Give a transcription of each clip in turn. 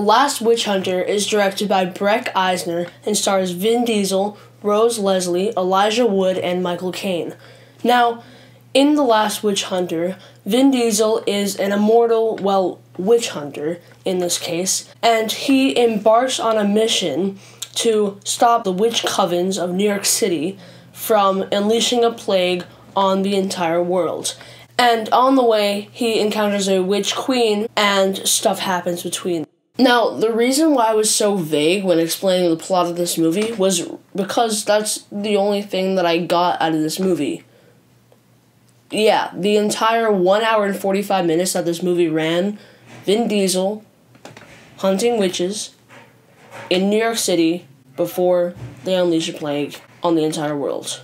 The Last Witch Hunter is directed by Breck Eisner and stars Vin Diesel, Rose Leslie, Elijah Wood, and Michael Caine. Now, in The Last Witch Hunter, Vin Diesel is an immortal, witch hunter in this case, and he embarks on a mission to stop the witch covens of New York City from unleashing a plague on the entire world. And on the way, he encounters a witch queen, and stuff happens between them. Now, the reason why I was so vague when explaining the plot of this movie was because that's the only thing that I got out of this movie. Yeah, the entire 1 hour and 45 minutes that this movie ran, Vin Diesel hunting witches in New York City before they unleash a plague on the entire world.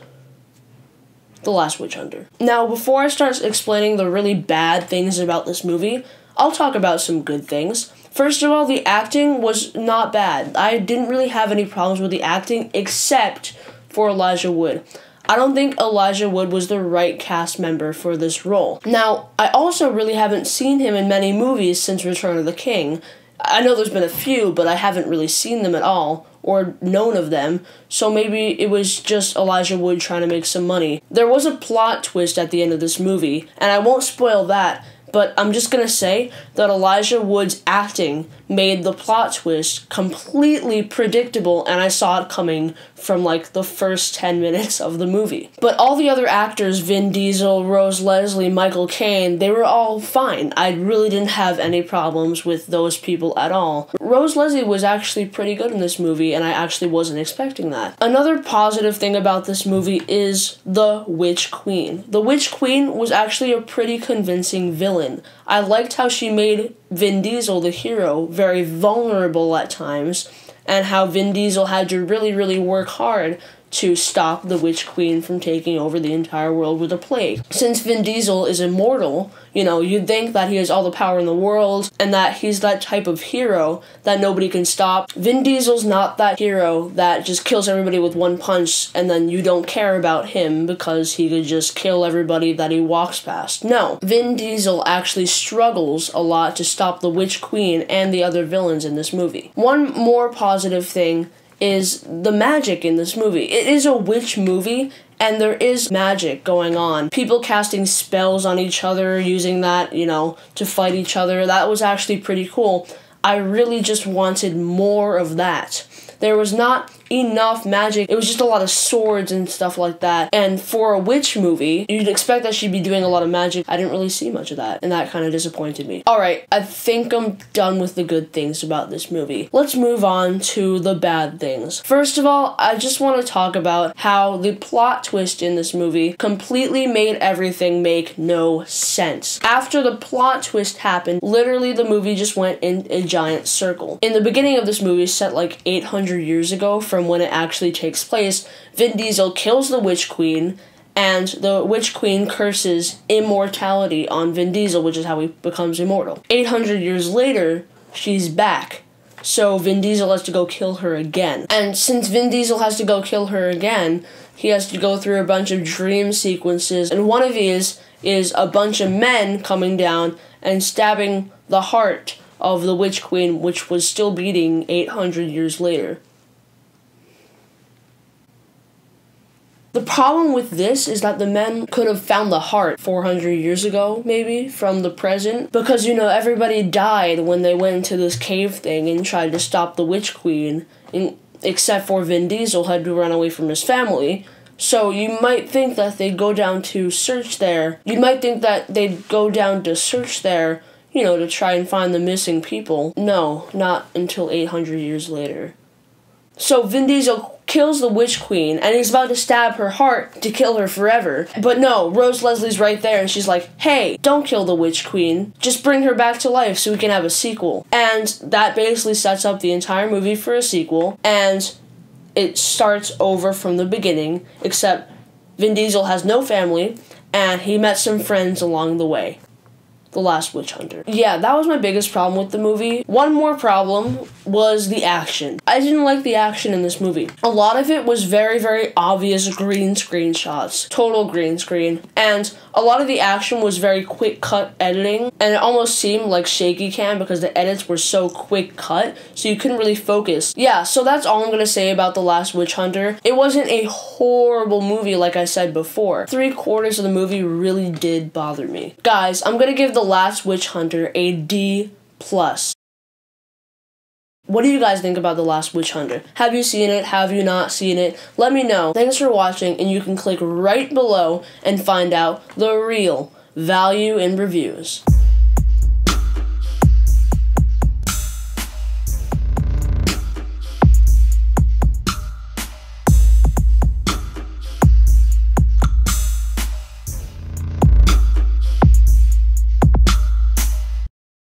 The Last Witch Hunter. Now, before I start explaining the really bad things about this movie, I'll talk about some good things. First of all, the acting was not bad. I didn't really have any problems with the acting except for Elijah Wood. I don't think Elijah Wood was the right cast member for this role. Now, I also really haven't seen him in many movies since Return of the King. I know there's been a few, but I haven't really seen them at all, or known of them, so maybe it was just Elijah Wood trying to make some money. There was a plot twist at the end of this movie, and I won't spoil that, but I'm just gonna say that Elijah Wood's acting made the plot twist completely predictable, and I saw it coming from like the first 10 minutes of the movie. But all the other actors, Vin Diesel, Rose Leslie, Michael Caine, they were all fine. I really didn't have any problems with those people at all. Rose Leslie was actually pretty good in this movie, and I actually wasn't expecting that. Another positive thing about this movie is the Witch Queen. The Witch Queen was actually a pretty convincing villain. I liked how she made Vin Diesel, the hero, very vulnerable at times, and how Vin Diesel had to really work hard to stop the Witch Queen from taking over the entire world with a plague. Since Vin Diesel is immortal, you'd think that he has all the power in the world and that he's that type of hero that nobody can stop. Vin Diesel's not that hero that just kills everybody with one punch and then you don't care about him because he could just kill everybody that he walks past. No, Vin Diesel actually struggles a lot to stop the Witch Queen and the other villains in this movie. One more positive thing is the magic in this movie. It is a witch movie, and there is magic going on. People casting spells on each other, using that, to fight each other. That was actually pretty cool. I really just wanted more of that. There was not enough magic. It was just a lot of swords and stuff like that. And for a witch movie, you'd expect that she'd be doing a lot of magic. I didn't really see much of that, and that kind of disappointed me. Alright, I think I'm done with the good things about this movie. Let's move on to the bad things. First of all, I just want to talk about how the plot twist in this movie completely made everything make no sense. After the plot twist happened, literally the movie just went in a giant circle. In the beginning of this movie, set like 800 years ago from when it actually takes place, Vin Diesel kills the Witch Queen, and the Witch Queen curses immortality on Vin Diesel, which is how he becomes immortal. 800 years later, she's back, so Vin Diesel has to go kill her again. And since Vin Diesel has to go kill her again, he has to go through a bunch of dream sequences, and one of these is a bunch of men coming down and stabbing the heart of the Witch Queen, which was still beating 800 years later. The problem with this is that the men could have found the heart 400 years ago, maybe, from the present. Because, everybody died when they went into this cave thing and tried to stop the Witch Queen, except for Vin Diesel had to run away from his family. So you might think that they'd go down to search there. You might think that they'd go down to search there, to try and find the missing people. No, not until 800 years later. So Vin Diesel kills the Witch Queen, and he's about to stab her heart to kill her forever. But no, Rose Leslie's right there, and she's like, hey, don't kill the Witch Queen. Just bring her back to life so we can have a sequel. And that basically sets up the entire movie for a sequel, and it starts over from the beginning, except Vin Diesel has no family, and he met some friends along the way. The Last Witch Hunter. Yeah, that was my biggest problem with the movie. One more problem was the action. I I didn't like the action in this movie. A lot of it was very, very obvious green screen shots, total green screen, and a lot of the action was very quick cut editing, and it almost seemed like shaky cam because the edits were so quick cut, so you couldn't really focus. Yeah, so that's all I'm gonna say about The Last Witch Hunter. It wasn't a horrible movie like I said before. 3/4 of the movie really did bother me. Guys, I'm gonna give The Last Witch Hunter a D+. What do you guys think about The Last Witch Hunter? Have you seen it? Have you not seen it? Let me know. Thanks for watching, and you can click right below and find out the real value in reviews.